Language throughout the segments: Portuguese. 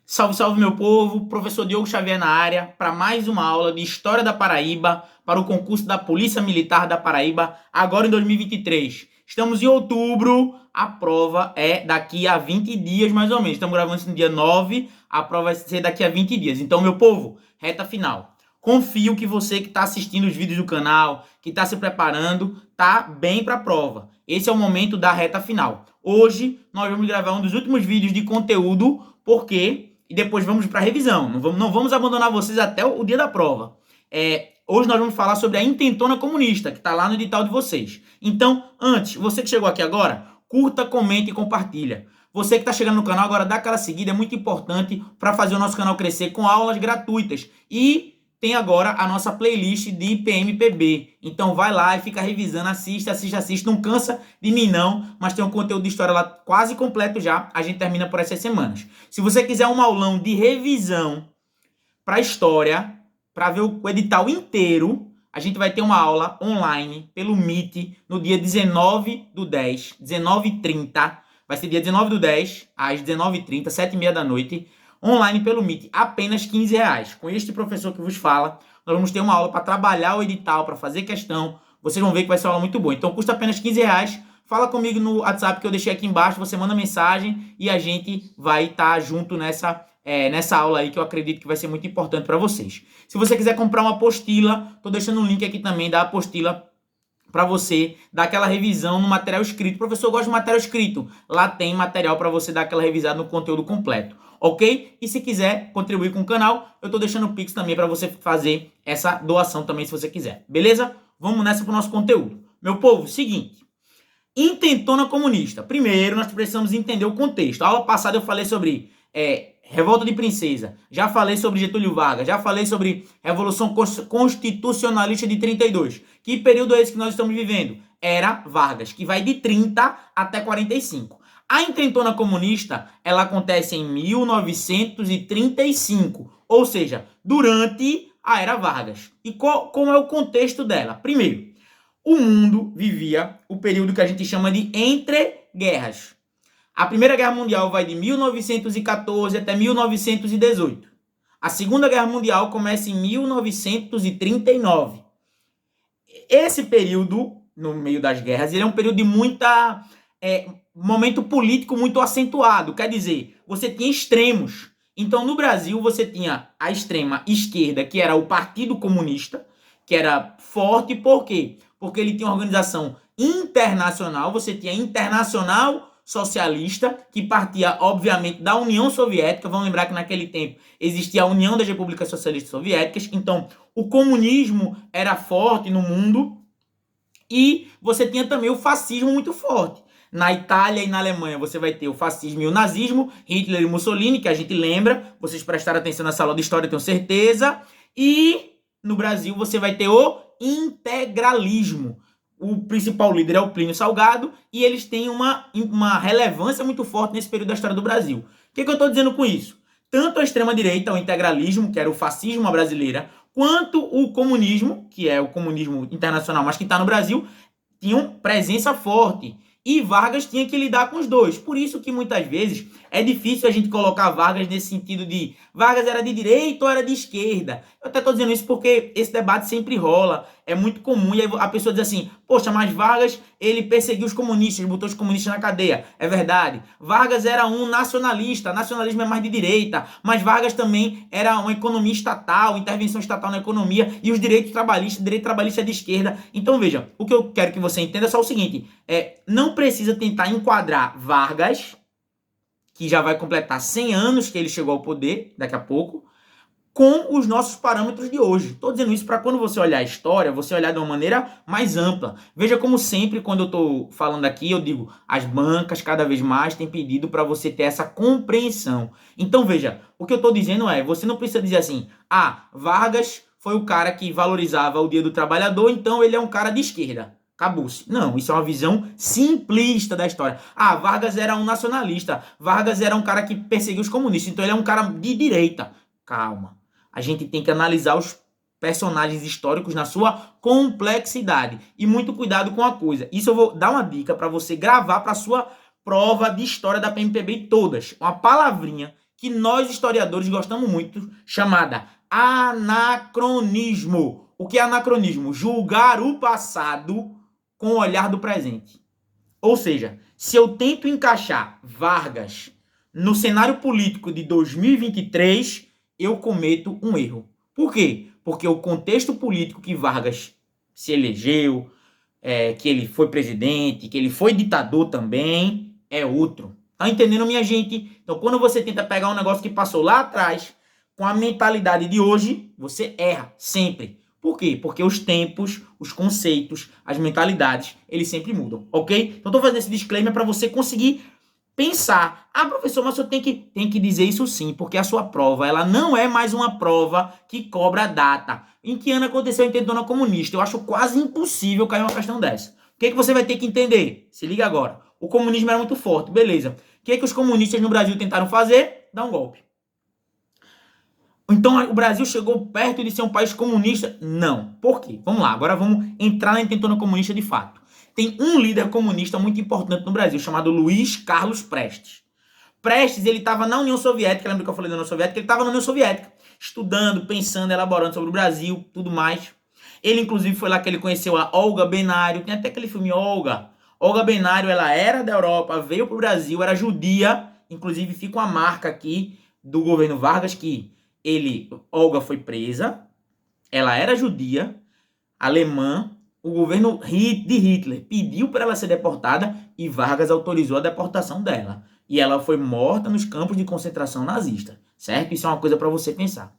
Salve, salve, meu povo! Professor Diogo Xavier na área para mais uma aula de História da Paraíba para o concurso da Polícia Militar da Paraíba, agora em 2023. Estamos em outubro, a prova é daqui a 20 dias mais ou menos. Estamos gravando isso no dia 9, a prova vai ser daqui a 20 dias. Então, meu povo, reta final. Confio que você que está assistindo os vídeos do canal, que está se preparando, tá bem para a prova. Esse é o momento da reta final. Hoje nós vamos gravar um dos últimos vídeos de conteúdo, porque e depois vamos para a revisão. Não vamos abandonar vocês até o dia da prova. Hoje nós vamos falar sobre a intentona comunista, que está lá no edital de vocês. Então, antes, você que chegou aqui agora, curta, comente e compartilha. Você que está chegando no canal agora, dá aquela seguida, é muito importante para fazer o nosso canal crescer com aulas gratuitas. E tem agora a nossa playlist de PMPB. Então vai lá e fica revisando, assiste. Não cansa de mim não, mas tem um conteúdo de história lá quase completo já. A gente termina por essas semanas. Se você quiser um aulão de revisão para história, para ver o edital inteiro, a gente vai ter uma aula online pelo Meet no dia 19/10, 19h30. Vai ser dia 19/10, às 19h30, 7h30 da noite. Online pelo Meet, apenas R$ 15. Com este professor que vos fala, nós vamos ter uma aula para trabalhar o edital, para fazer questão. Vocês vão ver que vai ser uma aula muito boa. Então, custa apenas R$ 15. Fala comigo no WhatsApp que eu deixei aqui embaixo. Você manda mensagem e a gente vai estar junto nessa aula aí, que eu acredito que vai ser muito importante para vocês. Se você quiser comprar uma apostila, estou deixando um link aqui também da apostila para você dar aquela revisão no material escrito. Professor, eu gosto de material escrito. Lá tem material para você dar aquela revisada no conteúdo completo. Ok? E se quiser contribuir com o canal, eu tô deixando o Pix também para você fazer essa doação também, se você quiser. Beleza? Vamos nessa pro nosso conteúdo. Meu povo, seguinte. Intentona comunista. Primeiro, nós precisamos entender o contexto. A aula passada eu falei sobre Revolta de Princesa. Já falei sobre Getúlio Vargas. Já falei sobre Revolução Constitucionalista de 32. Que período é esse que nós estamos vivendo? Era Vargas, que vai de 30 até 45. A intentona comunista, ela acontece em 1935, ou seja, durante a Era Vargas. E como é o contexto dela? Primeiro, o mundo vivia o período que a gente chama de entreguerras. A Primeira Guerra Mundial vai de 1914 até 1918. A Segunda Guerra Mundial começa em 1939. Esse período, no meio das guerras, ele é um período de muita... momento político muito acentuado. Quer dizer, você tinha extremos. Então, no Brasil, você tinha a extrema esquerda, que era o Partido Comunista, que era forte. Por quê? Porque ele tinha uma organização internacional. Você tinha a Internacional Socialista, que partia, obviamente, da União Soviética. Vamos lembrar que naquele tempo existia a União das Repúblicas Socialistas Soviéticas. Então, o comunismo era forte no mundo. E você tinha também o fascismo muito forte. Na Itália e na Alemanha você vai ter o fascismo e o nazismo, Hitler e Mussolini, que a gente lembra, vocês prestaram atenção nessa aula de história, tenho certeza. E no Brasil você vai ter o integralismo. O principal líder é o Plínio Salgado e eles têm uma relevância muito forte nesse período da história do Brasil. O que eu estou dizendo com isso? Tanto a extrema-direita, o integralismo, que era o fascismo à brasileira, quanto o comunismo, que é o comunismo internacional, mas que está no Brasil, tinham presença forte. E Vargas tinha que lidar com os dois. Por isso que muitas vezes é difícil a gente colocar Vargas nesse sentido de Vargas era de direita ou era de esquerda. Eu até estou dizendo isso porque esse debate sempre rola. É muito comum e aí a pessoa diz assim, poxa, mas Vargas, ele perseguiu os comunistas, botou os comunistas na cadeia. É verdade. Vargas era um nacionalista, nacionalismo é mais de direita, mas Vargas também era uma economia estatal, intervenção estatal na economia e os direitos trabalhistas, direito trabalhista é de esquerda. Então veja, o que eu quero que você entenda é só o seguinte, não precisa tentar enquadrar Vargas, que já vai completar 100 anos que ele chegou ao poder, daqui a pouco, com os nossos parâmetros de hoje. Estou dizendo isso para quando você olhar a história, você olhar de uma maneira mais ampla. Veja como sempre, quando eu estou falando aqui, eu digo, as bancas cada vez mais têm pedido para você ter essa compreensão. Então veja, o que eu estou dizendo é, você não precisa dizer assim, Vargas foi o cara que valorizava o Dia do Trabalhador, então ele é um cara de esquerda. Acabou-se. Não, isso é uma visão simplista da história. Vargas era um nacionalista. Vargas era um cara que perseguiu os comunistas. Então ele é um cara de direita. Calma. A gente tem que analisar os personagens históricos na sua complexidade. E muito cuidado com a coisa. Isso eu vou dar uma dica para você gravar para a sua prova de história da PMPB todas. Uma palavrinha que nós historiadores gostamos muito, chamada anacronismo. O que é anacronismo? Julgar o passado com o olhar do presente. Ou seja, se eu tento encaixar Vargas no cenário político de 2023, eu cometo um erro. Por quê? Porque o contexto político que Vargas se elegeu, que ele foi presidente, que ele foi ditador também, é outro. Tá entendendo, minha gente? Então, quando você tenta pegar um negócio que passou lá atrás, com a mentalidade de hoje, você erra sempre. Por quê? Porque os tempos, os conceitos, as mentalidades, eles sempre mudam, ok? Então, estou fazendo esse disclaimer para você conseguir pensar. Ah, professor, mas eu tenho que dizer isso sim, porque a sua prova, ela não é mais uma prova que cobra data. Em que ano aconteceu a intentona comunista? Eu acho quase impossível cair uma questão dessa. O que você vai ter que entender? Se liga agora. O comunismo era muito forte, beleza. O que os comunistas no Brasil tentaram fazer? Dar um golpe. Então o Brasil chegou perto de ser um país comunista? Não. Por quê? Vamos lá, agora vamos entrar na intentona comunista de fato. Tem um líder comunista muito importante no Brasil, chamado Luiz Carlos Prestes. Prestes, ele estava na União Soviética, lembra que eu falei da União Soviética? Ele estava na União Soviética, estudando, pensando, elaborando sobre o Brasil, tudo mais. Ele, inclusive, foi lá que ele conheceu a Olga Benário, tem até aquele filme Olga. Olga Benário, ela era da Europa, veio para o Brasil, era judia, inclusive fica uma marca aqui do governo Vargas que Olga foi presa, ela era judia, alemã, o governo de Hitler pediu para ela ser deportada e Vargas autorizou a deportação dela. E ela foi morta nos campos de concentração nazista, certo? Isso é uma coisa para você pensar.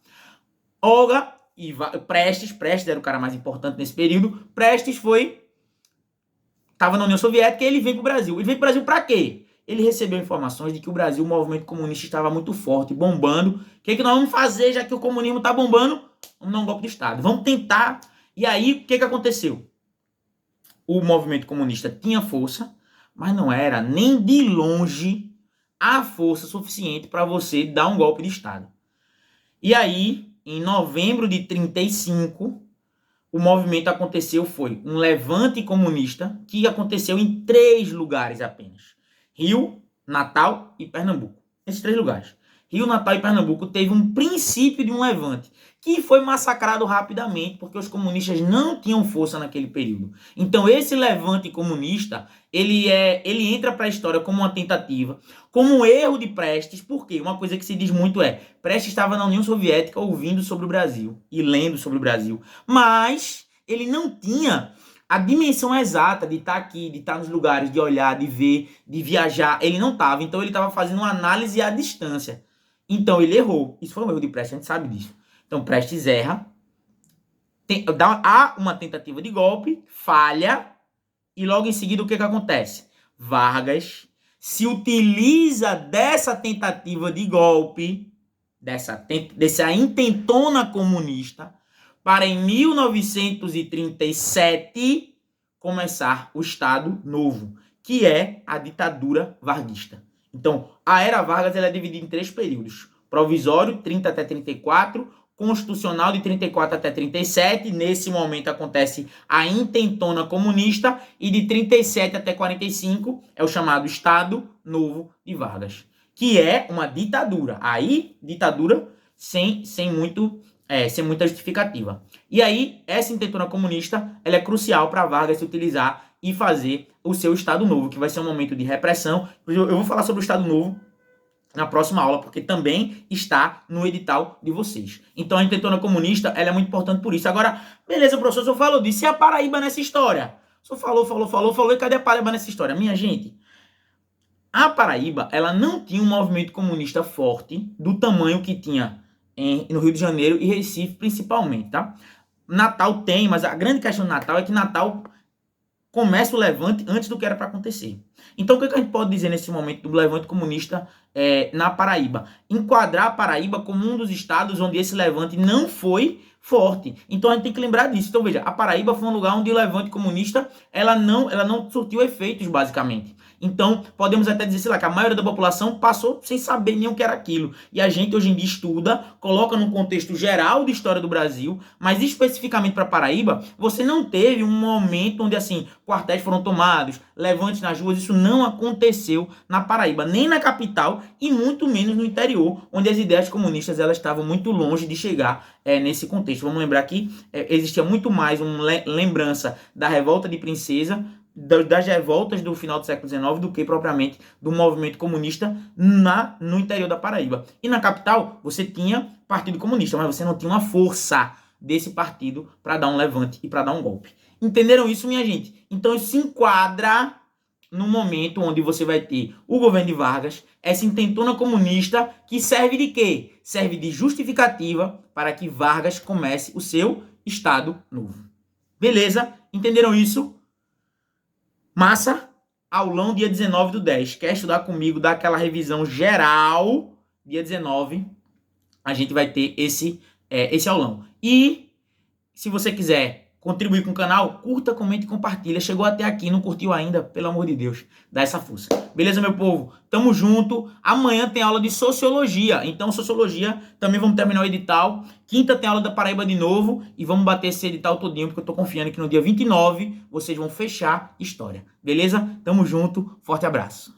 Olga e Prestes era o cara mais importante nesse período. Prestes estava na União Soviética e ele veio para o Brasil. Ele veio para o Brasil para quê? Ele recebeu informações de que o Brasil, o movimento comunista estava muito forte, bombando. O que nós vamos fazer, já que o comunismo está bombando? Vamos dar um golpe de Estado. Vamos tentar. E aí, o que aconteceu? O movimento comunista tinha força, mas não era nem de longe a força suficiente para você dar um golpe de Estado. E aí, em novembro de 1935, o movimento foi um levante comunista que aconteceu em 3 lugares apenas. Rio, Natal e Pernambuco. Esses 3 lugares. Rio, Natal e Pernambuco teve um princípio de um levante que foi massacrado rapidamente porque os comunistas não tinham força naquele período. Então esse levante comunista, ele entra para a história como uma tentativa, como um erro de Prestes. Por quê? Uma coisa que se diz muito Prestes estava na União Soviética ouvindo sobre o Brasil e lendo sobre o Brasil, mas ele não tinha a dimensão exata de estar aqui, de estar nos lugares, de olhar, de ver, de viajar. Ele não estava, então ele estava fazendo uma análise à distância. Então ele errou. Isso foi um erro de Prestes, a gente sabe disso. Então Prestes erra, há uma tentativa de golpe, falha, e logo em seguida o que acontece? Vargas se utiliza dessa tentativa de golpe, dessa intentona comunista, para em 1937 começar o Estado Novo, que é a ditadura varguista. Então, a era Vargas ela é dividida em 3 períodos. Provisório, 30 até 34, constitucional de 34 até 37, nesse momento acontece a intentona comunista, e de 37 até 45 é o chamado Estado Novo de Vargas, que é uma ditadura. Aí, ditadura sem muita justificativa. E aí, essa intentona comunista ela é crucial para Vargas se utilizar e fazer o seu Estado Novo, que vai ser um momento de repressão. Eu vou falar sobre o Estado Novo na próxima aula, porque também está no edital de vocês. Então, a intentona comunista ela é muito importante por isso. Agora, beleza, professor, o senhor falou disso. E a Paraíba nessa história? O senhor falou, e cadê a Paraíba nessa história? Minha gente, a Paraíba ela não tinha um movimento comunista forte do tamanho que tinha no Rio de Janeiro e Recife, principalmente, tá? Natal tem, mas a grande questão do Natal é que Natal começa o levante antes do que era para acontecer. Então, o que a gente pode dizer nesse momento do levante comunista na Paraíba? Enquadrar a Paraíba como um dos estados onde esse levante não foi forte. Então, a gente tem que lembrar disso. Então, veja, a Paraíba foi um lugar onde o levante comunista ela não surtiu efeitos, basicamente. Então, podemos até dizer, sei lá, que a maioria da população passou sem saber nem o que era aquilo. E a gente hoje em dia estuda, coloca num contexto geral de história do Brasil, mas especificamente para Paraíba, você não teve um momento onde, assim, quartéis foram tomados, levantes nas ruas, isso não aconteceu na Paraíba, nem na capital e muito menos no interior, onde as ideias comunistas elas estavam muito longe de chegar nesse contexto. Vamos lembrar que existia muito mais uma lembrança da Revolta de Princesa, das revoltas do final do século XIX, do que propriamente do movimento comunista no interior da Paraíba. E na capital, você tinha Partido Comunista, mas você não tinha uma força desse partido para dar um levante e para dar um golpe. Entenderam isso, minha gente? Então isso se enquadra no momento onde você vai ter o governo de Vargas, essa intentona comunista que serve de quê? Serve de justificativa para que Vargas comece o seu Estado Novo. Beleza? Entenderam isso? Massa? Aulão dia 19/10. Quer estudar comigo, dar aquela revisão geral? Dia 19, a gente vai ter esse aulão. E se você quiser contribuir com o canal, curta, comente e compartilha. Chegou até aqui, não curtiu ainda? Pelo amor de Deus, dá essa força. Beleza, meu povo? Tamo junto. Amanhã tem aula de Sociologia. Então, Sociologia, também vamos terminar o edital. Quinta tem aula da Paraíba de novo. E vamos bater esse edital todinho, porque eu tô confiando que no dia 29 vocês vão fechar História. Beleza? Tamo junto. Forte abraço.